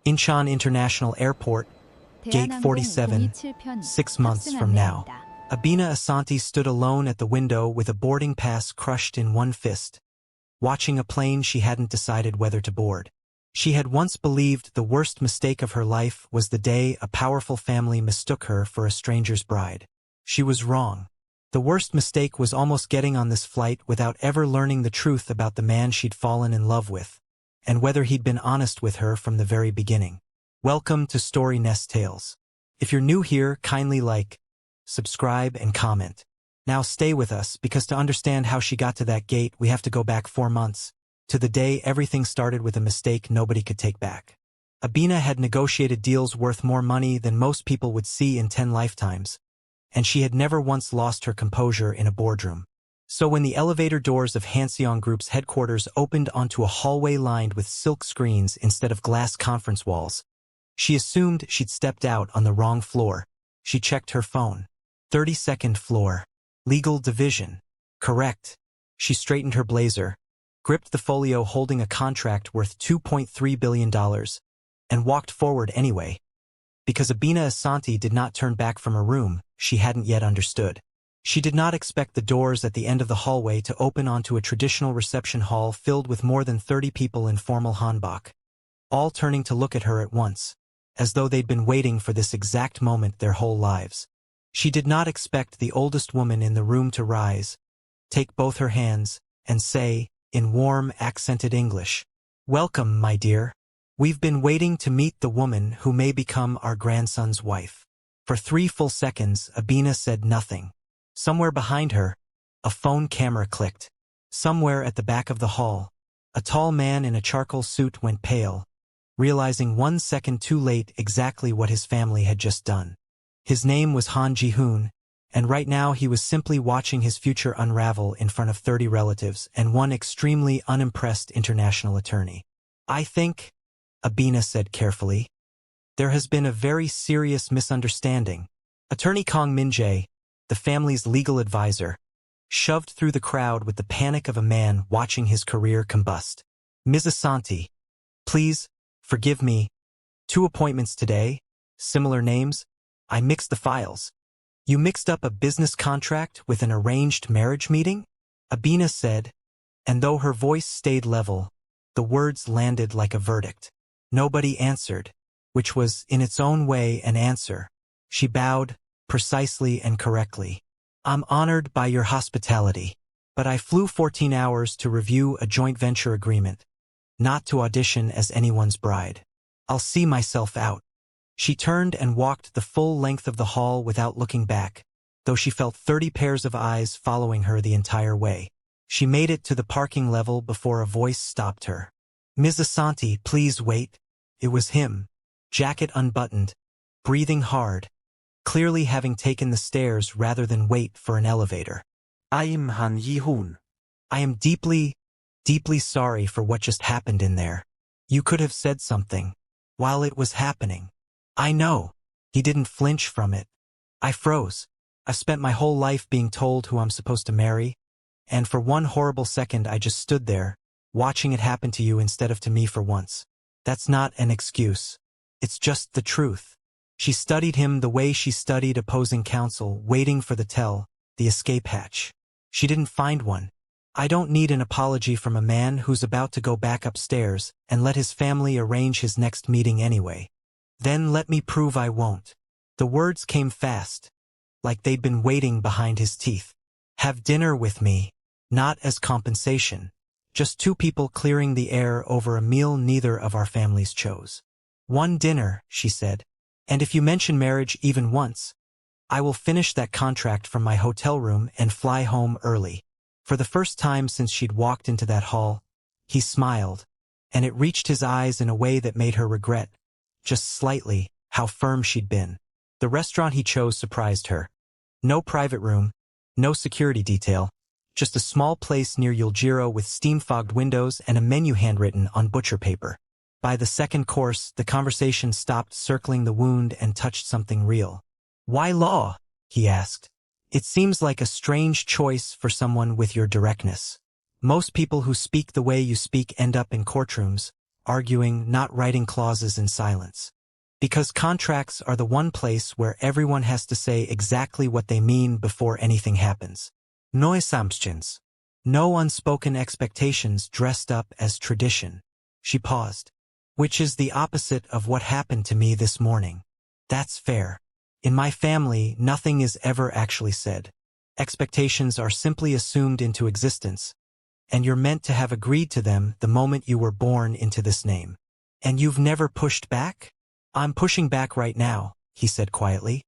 Incheon International Airport, Gate 47, 6 months from now. Abena Asante stood alone at the window with a boarding pass crushed in one fist, watching a plane she hadn't decided whether to board. She had once believed the worst mistake of her life was the day a powerful family mistook her for a stranger's bride. She was wrong. The worst mistake was almost getting on this flight without ever learning the truth about the man she'd fallen in love with, and whether he'd been honest with her from the very beginning. Welcome to Story Nest Tales. If you're new here, kindly like, subscribe, and comment. Now stay with us, because to understand how she got to that gate, we have to go back 4 months, to the day everything started with a mistake nobody could take back. Abena had negotiated deals worth more money than most people would see in 10 lifetimes, and she had never once lost her composure in a boardroom. So when the elevator doors of Han Ji-hoon Group's headquarters opened onto a hallway lined with silk screens instead of glass conference walls, she assumed she'd stepped out on the wrong floor. She checked her phone. 32nd floor. Legal division. Correct. She straightened her blazer, gripped the folio holding a contract worth $2.3 billion, and walked forward anyway. Because Abena Asante did not turn back from her room, she hadn't yet understood. She did not expect the doors at the end of the hallway to open onto a traditional reception hall filled with more than 30 people in formal hanbok, all turning to look at her at once, as though they'd been waiting for this exact moment their whole lives. She did not expect the oldest woman in the room to rise, take both her hands, and say, in warm, accented English, "Welcome, my dear. We've been waiting to meet the woman who may become our grandson's wife." For 3 full seconds, Abena said nothing. Somewhere behind her, a phone camera clicked. Somewhere at the back of the hall, a tall man in a charcoal suit went pale, realizing 1 second too late exactly what his family had just done. His name was Han Ji-hoon, and right now he was simply watching his future unravel in front of 30 relatives and one extremely unimpressed international attorney. "I think," Abena said carefully, "there has been a very serious misunderstanding." Attorney Kong Min-jae, the family's legal advisor, shoved through the crowd with the panic of a man watching his career combust. "Ms. Asante, please, forgive me. 2 appointments today, similar names. I mixed the files." "You mixed up a business contract with an arranged marriage meeting?" Abena said, and though her voice stayed level, the words landed like a verdict. Nobody answered, which was, in its own way, an answer. She bowed, precisely and correctly. "I'm honored by your hospitality, but I flew 14 hours to review a joint venture agreement, not to audition as anyone's bride. I'll see myself out." She turned and walked the full length of the hall without looking back, though she felt 30 pairs of eyes following her the entire way. She made it to the parking level before a voice stopped her. "Ms. Asante, please wait." It was him, jacket unbuttoned, breathing hard, clearly having taken the stairs rather than wait for an elevator. "I'm Han Ji-hoon. I am deeply, deeply sorry for what just happened in there. You could have said something while it was happening." "I know." He didn't flinch from it. "I froze. I've spent my whole life being told who I'm supposed to marry, and for one horrible second I just stood there, watching it happen to you instead of to me for once. That's not an excuse. It's just the truth." She studied him the way she studied opposing counsel, waiting for the escape hatch. She didn't find one. "I don't need an apology from a man who's about to go back upstairs and let his family arrange his next meeting anyway. Then let me prove I won't." The words came fast, like they'd been waiting behind his teeth. "Have dinner with me, not as compensation. Just 2 people clearing the air over a meal neither of our families chose." "1 dinner," she said. "And if you mention marriage even once, I will finish that contract from my hotel room and fly home early." For the first time since she'd walked into that hall, he smiled, and it reached his eyes in a way that made her regret, just slightly, how firm she'd been. The restaurant he chose surprised her. No private room, no security detail, just a small place near Yuljiro with steam-fogged windows and a menu handwritten on butcher paper. By the second course, the conversation stopped circling the wound and touched something real. "Why law?" he asked. "It seems like a strange choice for someone with your directness. Most people who speak the way you speak end up in courtrooms, arguing, not writing clauses in silence. Because contracts are the one place where everyone has to say exactly what they mean before anything happens. No assumptions. No unspoken expectations dressed up as tradition. She paused. Which is the opposite of what happened to me this morning. That's fair. In my family, nothing is ever actually said. Expectations are simply assumed into existence, and you're meant to have agreed to them the moment you were born into this name. And you've never pushed back? I'm pushing back right now, he said quietly.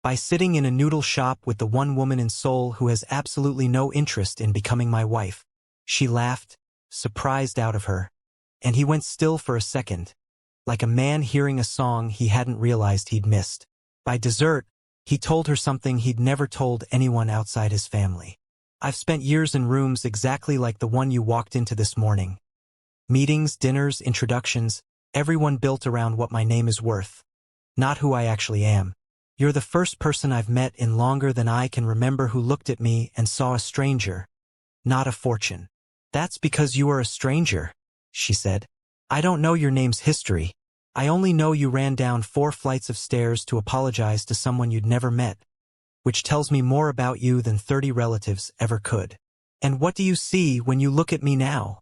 By sitting in a noodle shop with the one woman in Seoul who has absolutely no interest in becoming my wife. She laughed, surprised out of her, and he went still for a second, like a man hearing a song he hadn't realized he'd missed. By dessert, he told her something he'd never told anyone outside his family. I've spent years in rooms exactly like the one you walked into this morning. Meetings, dinners, introductions, everyone built around what my name is worth, not who I actually am. You're the first person I've met in longer than I can remember who looked at me and saw a stranger, not a fortune. That's because you are a stranger, she said. I don't know your name's history. I only know you ran down 4 flights of stairs to apologize to someone you'd never met, which tells me more about you than 30 relatives ever could. And what do you see when you look at me now?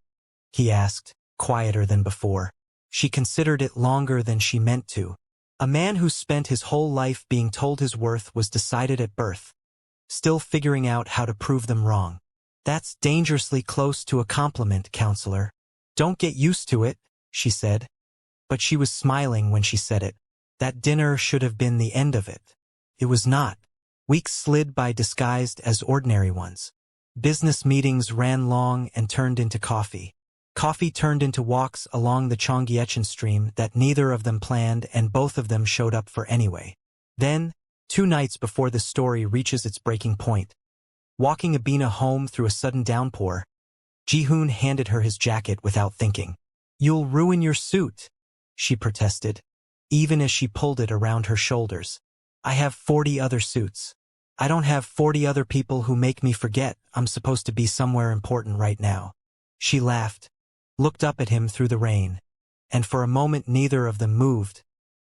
He asked, quieter than before. She considered it longer than she meant to. A man who spent his whole life being told his worth was decided at birth, still figuring out how to prove them wrong. That's dangerously close to a compliment, counselor. Don't get used to it, she said. But she was smiling when she said it. That dinner should have been the end of it. It was not. Weeks slid by disguised as ordinary ones. Business meetings ran long and turned into coffee. Coffee turned into walks along the Cheonggyecheon stream that neither of them planned and both of them showed up for anyway. Then, 2 nights before the story reaches its breaking point, walking Abena home through a sudden downpour, Ji-hoon handed her his jacket without thinking. You'll ruin your suit, she protested, even as she pulled it around her shoulders. I have 40 other suits. I don't have 40 other people who make me forget I'm supposed to be somewhere important right now. She laughed, looked up at him through the rain, and for a moment neither of them moved,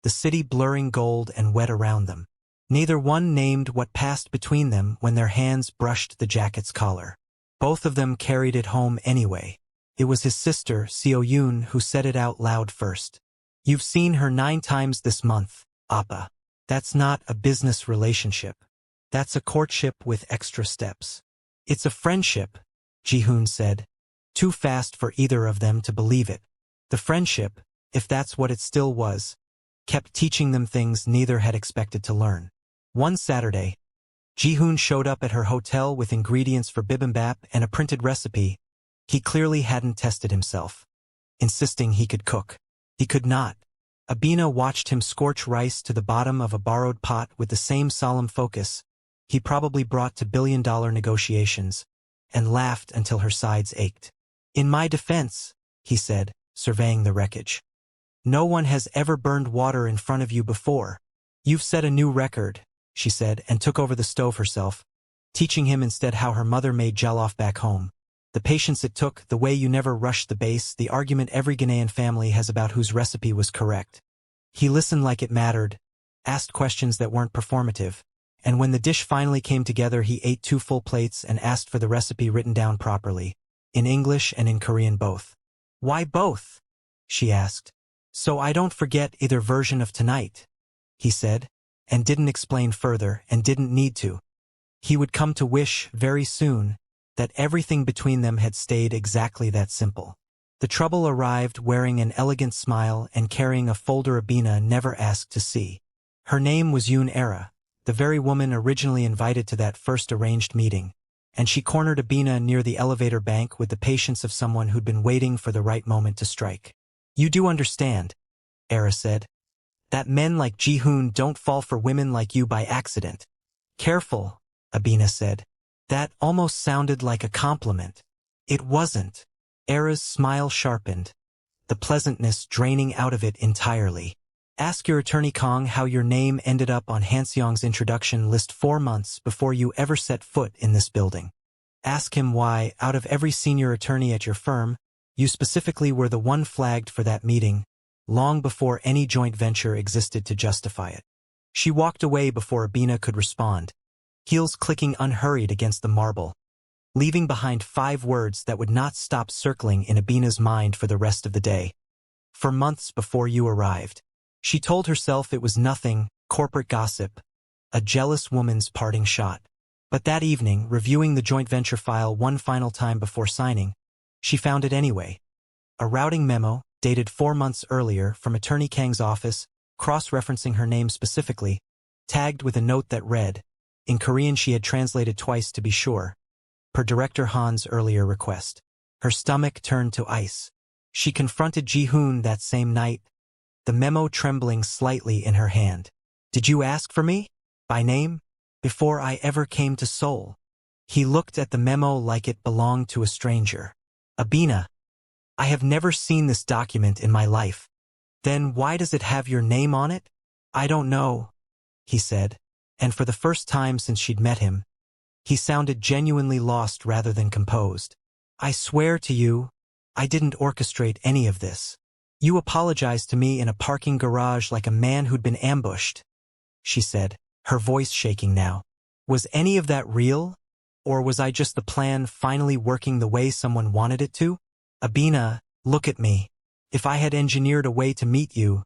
the city blurring gold and wet around them. Neither one named what passed between them when their hands brushed the jacket's collar. Both of them carried it home anyway. It was his sister, Seo-yoon, who said it out loud first. You've seen her 9 times this month, Appa. That's not a business relationship. That's a courtship with extra steps. It's a friendship, Ji-hoon said, too fast for either of them to believe it. The friendship, if that's what it still was, kept teaching them things neither had expected to learn. One Saturday, Ji-hoon showed up at her hotel with ingredients for bibimbap and a printed recipe. He clearly hadn't tested himself, insisting he could cook. He could not. Abena watched him scorch rice to the bottom of a borrowed pot with the same solemn focus he probably brought to billion-dollar negotiations, and laughed until her sides ached. In my defense, he said, surveying the wreckage. No one has ever burned water in front of you before. You've set a new record, she said, and took over the stove herself, teaching him instead how her mother made jollof back home. The patience it took, the way you never rushed the base, the argument every Ghanaian family has about whose recipe was correct. He listened like it mattered, asked questions that weren't performative, and when the dish finally came together he ate 2 full plates and asked for the recipe written down properly, in English and in Korean both. Why both? She asked. So I don't forget either version of tonight, he said, and didn't explain further and didn't need to. He would come to wish, very soon, that everything between them had stayed exactly that simple. The trouble arrived wearing an elegant smile and carrying a folder Abena never asked to see. Her name was Yoon Era, the very woman originally invited to that first arranged meeting, and she cornered Abena near the elevator bank with the patience of someone who'd been waiting for the right moment to strike. You do understand, Era said, that men like Ji-hoon don't fall for women like you by accident. Careful, Abena said. That almost sounded like a compliment. It wasn't. Era's smile sharpened, the pleasantness draining out of it entirely. Ask your attorney Kong how your name ended up on Hanseong's introduction list 4 months before you ever set foot in this building. Ask him why, out of every senior attorney at your firm, You specifically were the one flagged for that meeting, long before any joint venture existed to justify it. She walked away before Abena could respond, heels clicking unhurried against the marble, leaving behind 5 words that would not stop circling in Abena's mind for the rest of the day. For months before you arrived, she told herself it was nothing, corporate gossip, a jealous woman's parting shot. But that evening, reviewing the joint venture file one final time before signing, she found it anyway. A routing memo, dated 4 months earlier from Attorney Kang's office, cross-referencing her name specifically, tagged with a note that read, in Korean she had translated twice to be sure, per Director Han's earlier request. Her stomach turned to ice. She confronted Ji-hoon that same night, the memo trembling slightly in her hand. Did you ask for me? By name? Before I ever came to Seoul. He looked at the memo like it belonged to a stranger. Abena, I have never seen this document in my life. Then why does it have your name on it? I don't know, he said, and for the first time since she'd met him, he sounded genuinely lost rather than composed. I swear to you, I didn't orchestrate any of this. You apologized to me in a parking garage like a man who'd been ambushed, she said, her voice shaking now. Was any of that real? Or was I just the plan finally working the way someone wanted it to? Abena, look at me. If I had engineered a way to meet you,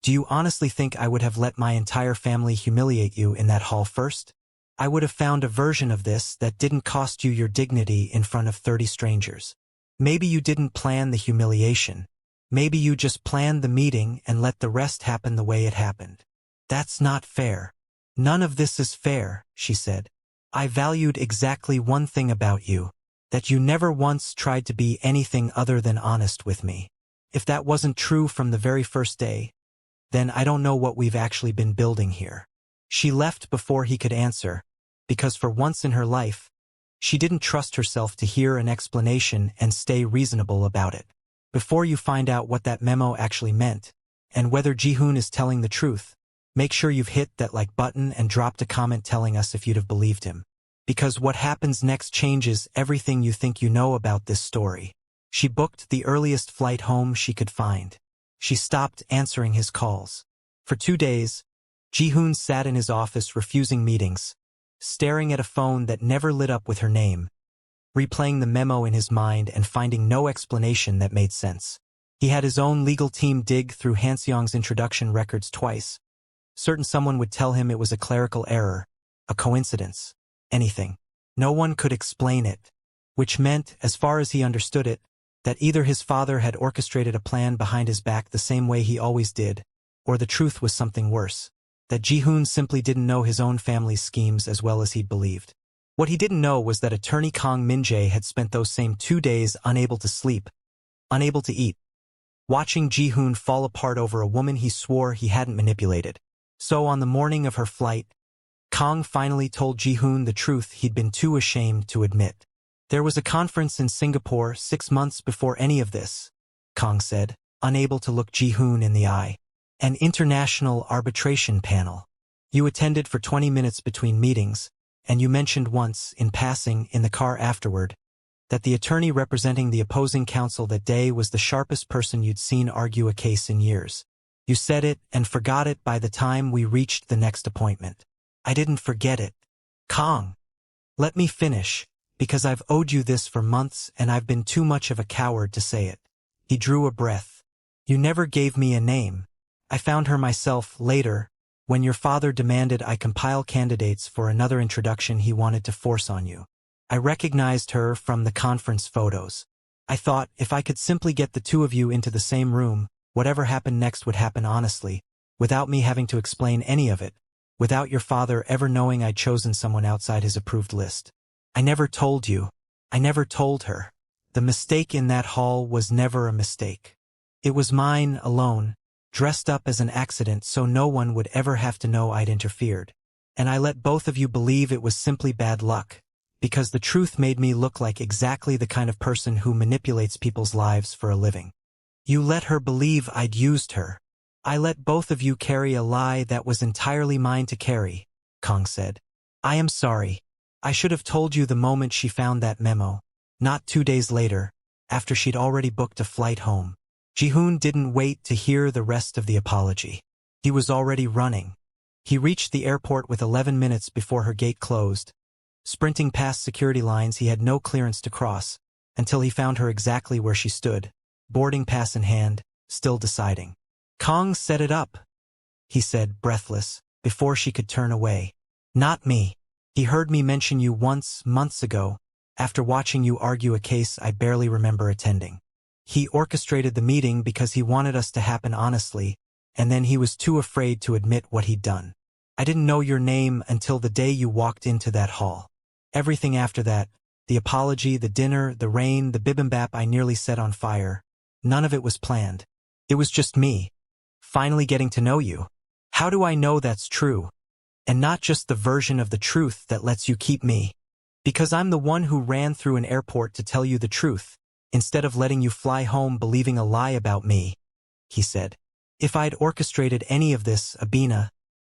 do you honestly think I would have let my entire family humiliate you in that hall first? I would have found a version of this that didn't cost you your dignity in front of 30 strangers. Maybe you didn't plan the humiliation. Maybe you just planned the meeting and let the rest happen the way it happened. That's not fair. None of this is fair, she said. I valued exactly one thing about you, that you never once tried to be anything other than honest with me. If that wasn't true from the very first day, then I don't know what we've actually been building here. She left before he could answer, because for once in her life, she didn't trust herself to hear an explanation and stay reasonable about it. Before you find out what that memo actually meant, and whether Ji-hoon is telling the truth, make sure you've hit that like button and dropped a comment telling us if you'd have believed him. Because what happens next changes everything you think you know about this story. She booked the earliest flight home she could find. She stopped answering his calls. For 2 days, Ji-hoon sat in his office refusing meetings, staring at a phone that never lit up with her name, replaying the memo in his mind and finding no explanation that made sense. He had his own legal team dig through Han Seong's introduction records twice. Certain someone would tell him it was a clerical error, a coincidence, anything. No one could explain it, which meant, as far as he understood it, that either his father had orchestrated a plan behind his back the same way he always did, or the truth was something worse, that Ji-hoon simply didn't know his own family's schemes as well as he'd believed. What he didn't know was that attorney Kang Min-jae had spent those same 2 days unable to sleep, unable to eat, watching Ji-hoon fall apart over a woman he swore he hadn't manipulated. So on the morning of her flight, Kang finally told Ji-hoon the truth he'd been too ashamed to admit. There was a conference in Singapore 6 months before any of this, Kang said, unable to look Ji-hoon in the eye. An international arbitration panel. You attended for 20 minutes between meetings, and you mentioned once, in passing, in the car afterward, that the attorney representing the opposing counsel that day was the sharpest person you'd seen argue a case in years. You said it and forgot it by the time we reached the next appointment. I didn't forget it. Kang, let me finish, because I've owed you this for months and I've been too much of a coward to say it. He drew a breath. You never gave me a name. I found her myself later, when your father demanded I compile candidates for another introduction he wanted to force on you. I recognized her from the conference photos. I thought if I could simply get the 2 of you into the same room, whatever happened next would happen honestly, without me having to explain any of it, without your father ever knowing I'd chosen someone outside his approved list. I never told you. I never told her. The mistake in that hall was never a mistake. It was mine alone, dressed up as an accident so no one would ever have to know I'd interfered. And I let both of you believe it was simply bad luck, because the truth made me look like exactly the kind of person who manipulates people's lives for a living. You let her believe I'd used her. I let both of you carry a lie that was entirely mine to carry, Kang said. I am sorry. I should have told you the moment she found that memo, not 2 days later, after she'd already booked a flight home. Ji-hoon didn't wait to hear the rest of the apology. He was already running. He reached the airport with 11 minutes before her gate closed. Sprinting past security lines he had no clearance to cross, until he found her exactly where she stood, boarding pass in hand, still deciding. "Kong set it up," he said, breathless, before she could turn away. "Not me. He heard me mention you once, months ago, after watching you argue a case I barely remember attending. He orchestrated the meeting because he wanted us to happen honestly, and then he was too afraid to admit what he'd done. I didn't know your name until the day you walked into that hall. Everything after that, the apology, the dinner, the rain, the bibimbap I nearly set on fire, none of it was planned. It was just me, finally getting to know you. How do I know that's true? And not just the version of the truth that lets you keep me? Because I'm the one who ran through an airport to tell you the truth, instead of letting you fly home believing a lie about me," he said. "If I'd orchestrated any of this, Abena,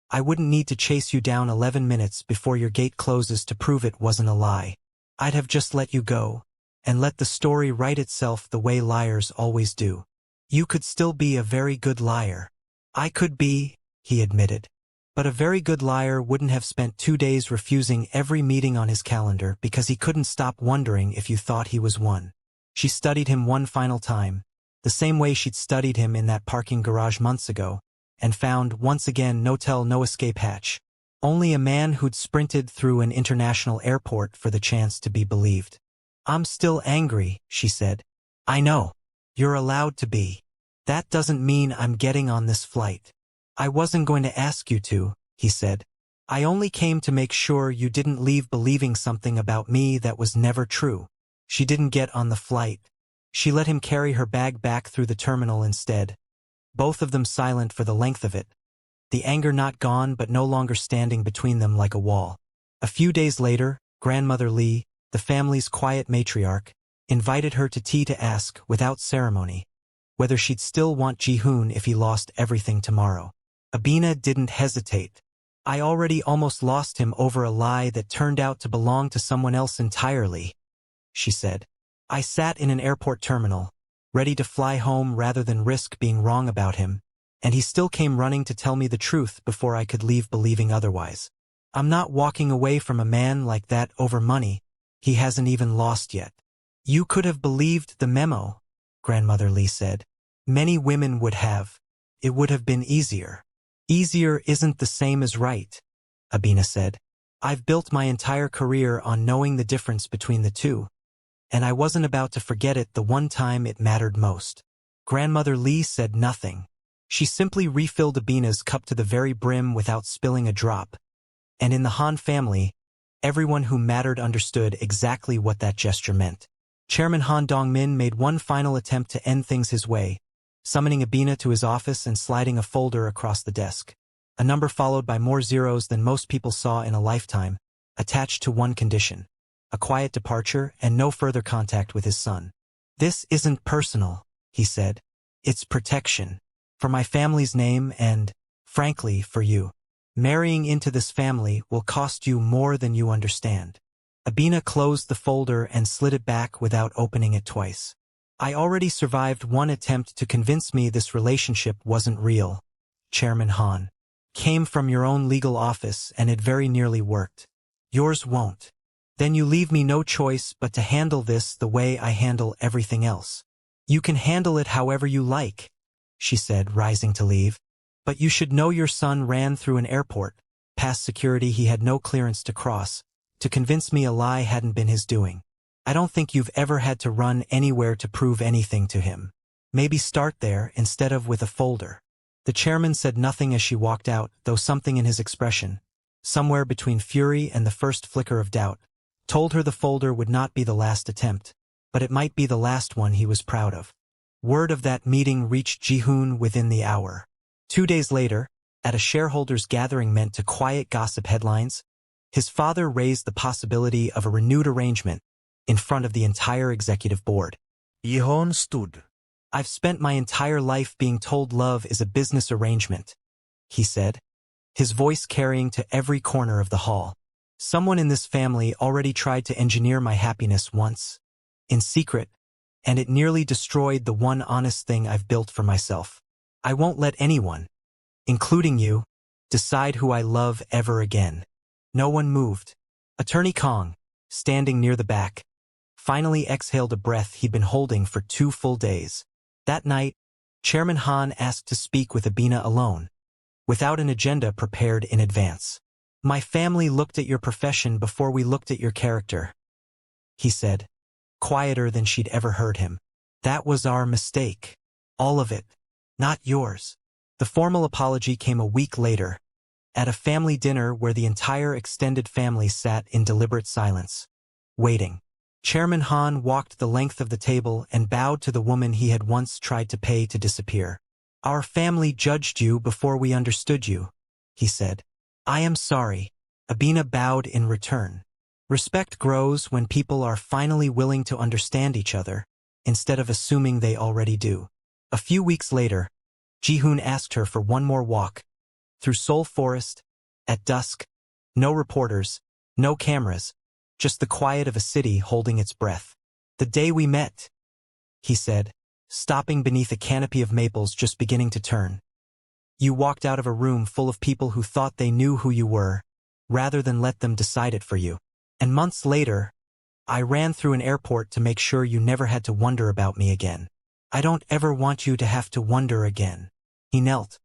I wouldn't need to chase you down 11 minutes before your gate closes to prove it wasn't a lie. I'd have just let you go, and let the story write itself the way liars always do. You could still be a very good liar." "I could be," he admitted. But a very good liar wouldn't have spent 2 days refusing every meeting on his calendar because he couldn't stop wondering if you thought he was one. She studied him one final time, the same way she'd studied him in that parking garage months ago, and found, once again, no tell, no escape hatch. Only a man who'd sprinted through an international airport for the chance to be believed. "I'm still angry," she said. "I know. You're allowed to be. That doesn't mean I'm getting on this flight." "I wasn't going to ask you to," he said. "I only came to make sure you didn't leave believing something about me that was never true." She didn't get on the flight. She let him carry her bag back through the terminal instead, both of them silent for the length of it, the anger not gone but no longer standing between them like a wall. A few days later, Grandmother Lee, the family's quiet matriarch, invited her to tea to ask, without ceremony, whether she'd still want Ji-hoon if he lost everything tomorrow. Abena didn't hesitate. "I already almost lost him over a lie that turned out to belong to someone else entirely," she said. "I sat in an airport terminal, ready to fly home rather than risk being wrong about him, and he still came running to tell me the truth before I could leave believing otherwise. I'm not walking away from a man like that over money he hasn't even lost yet." "You could have believed the memo," Grandmother Lee said. "Many women would have. It would have been easier." "Easier isn't the same as right," Abena said. "I've built my entire career on knowing the difference between the two, and I wasn't about to forget it the one time it mattered most." Grandmother Lee said nothing. She simply refilled Abena's cup to the very brim without spilling a drop. And in the Han family, everyone who mattered understood exactly what that gesture meant. Chairman Han Dong-min made one final attempt to end things his way, summoning Abena to his office and sliding a folder across the desk. A number followed by more zeros than most people saw in a lifetime, attached to one condition: a quiet departure and no further contact with his son. "This isn't personal," he said. "It's protection. For my family's name and, frankly, for you. Marrying into this family will cost you more than you understand." Abena closed the folder and slid it back without opening it twice. "I already survived one attempt to convince me this relationship wasn't real, Chairman Han. Came from your own legal office and it very nearly worked. Yours won't. Then you leave me no choice but to handle this the way I handle everything else." "You can handle it however you like," she said, rising to leave. "But you should know your son ran through an airport, past security he had no clearance to cross, to convince me a lie hadn't been his doing. I don't think you've ever had to run anywhere to prove anything to him. Maybe start there instead of with a folder." The chairman said nothing as she walked out, though something in his expression, somewhere between fury and the first flicker of doubt, told her the folder would not be the last attempt, but it might be the last one he was proud of. Word of that meeting reached Ji-hoon within the hour. 2 days later, at a shareholders' gathering meant to quiet gossip headlines, his father raised the possibility of a renewed arrangement in front of the entire executive board. Ji-hoon stood. "I've spent my entire life being told love is a business arrangement," he said, his voice carrying to every corner of the hall. "Someone in this family already tried to engineer my happiness once, in secret, and it nearly destroyed the one honest thing I've built for myself. I won't let anyone, including you, decide who I love ever again." No one moved. Attorney Kong, standing near the back, finally exhaled a breath he'd been holding for 2 full days. That night, Chairman Han asked to speak with Abena alone, without an agenda prepared in advance. "My family looked at your profession before we looked at your character," he said, quieter than she'd ever heard him. "That was our mistake. All of it, not yours." The formal apology came a week later, at a family dinner where the entire extended family sat in deliberate silence, waiting. Chairman Han walked the length of the table and bowed to the woman he had once tried to pay to disappear. "Our family judged you before we understood you," he said. "I am sorry." Abena bowed in return. Respect grows when people are finally willing to understand each other, instead of assuming they already do. A few weeks later, Ji-hoon asked her for one more walk, through Seoul forest, at dusk. No reporters, no cameras, just the quiet of a city holding its breath. "The day we met," he said, stopping beneath a canopy of maples just beginning to turn. "You walked out of a room full of people who thought they knew who you were, rather than let them decide it for you. And months later, I ran through an airport to make sure you never had to wonder about me again. I don't ever want you to have to wonder again." He knelt.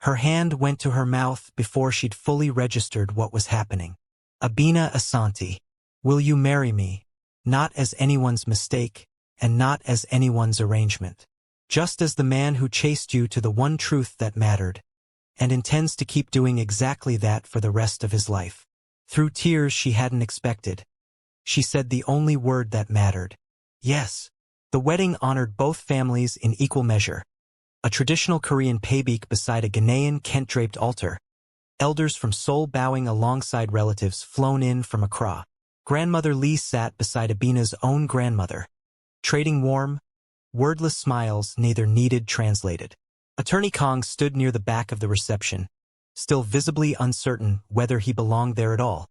Her hand went to her mouth before she'd fully registered what was happening. "Abena Asante, will you marry me? Not as anyone's mistake, and not as anyone's arrangement. Just as the man who chased you to the one truth that mattered, and intends to keep doing exactly that for the rest of his life." Through tears she hadn't expected, she said the only word that mattered: "Yes." The wedding honored both families in equal measure. A traditional Korean paebik beside a Ghanaian Kent-draped altar, elders from Seoul bowing alongside relatives flown in from Accra. Grandmother Lee sat beside Abena's own grandmother, trading warm, wordless smiles neither needed translated. Attorney Kong stood near the back of the reception, still visibly uncertain whether he belonged there at all,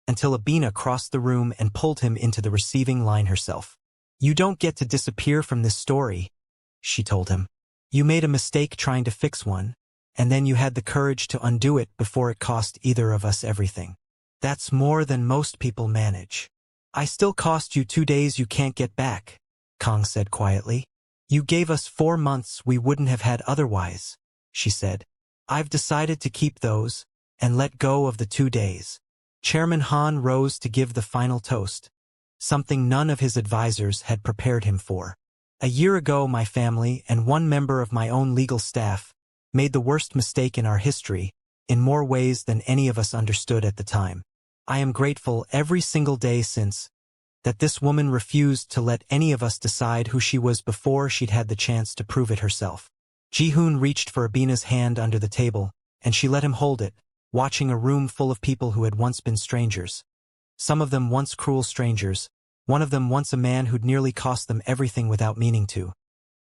until Abena crossed the room and pulled him into the receiving line herself. "You don't get to disappear from this story," she told him. "You made a mistake trying to fix one, and then you had the courage to undo it before it cost either of us everything. That's more than most people manage." "I still cost you 2 days you can't get back," Kong said quietly. "You gave us 4 months we wouldn't have had otherwise," she said. "I've decided to keep those, and let go of the 2 days." Chairman Han rose to give the final toast, something none of his advisors had prepared him for. "A year ago my family and one member of my own legal staff made the worst mistake in our history, in more ways than any of us understood at the time. I am grateful every single day since that this woman refused to let any of us decide who she was before she'd had the chance to prove it herself." Ji-hoon reached for Abena's hand under the table, and she let him hold it, watching a room full of people who had once been strangers. Some of them once cruel strangers, one of them once a man who'd nearly cost them everything without meaning to,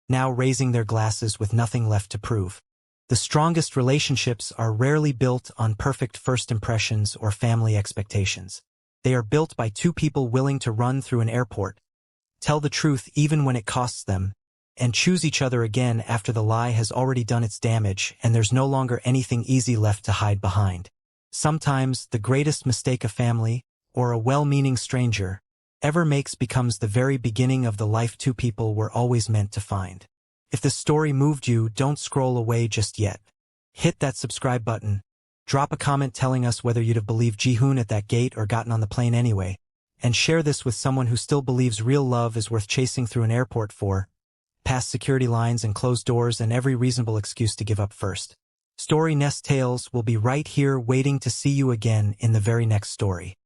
now raising their glasses with nothing left to prove. The strongest relationships are rarely built on perfect first impressions or family expectations. They are built by 2 people willing to run through an airport, tell the truth even when it costs them, and choose each other again after the lie has already done its damage and there's no longer anything easy left to hide behind. Sometimes the greatest mistake a family, or a well-meaning stranger, ever makes becomes the very beginning of the life 2 people were always meant to find. If the story moved you, don't scroll away just yet. Hit that subscribe button. Drop a comment telling us whether you'd have believed Ji-hoon at that gate or gotten on the plane anyway. And share this with someone who still believes real love is worth chasing through an airport for, past security lines and closed doors and every reasonable excuse to give up first. Story Nest Tales will be right here waiting to see you again in the very next story.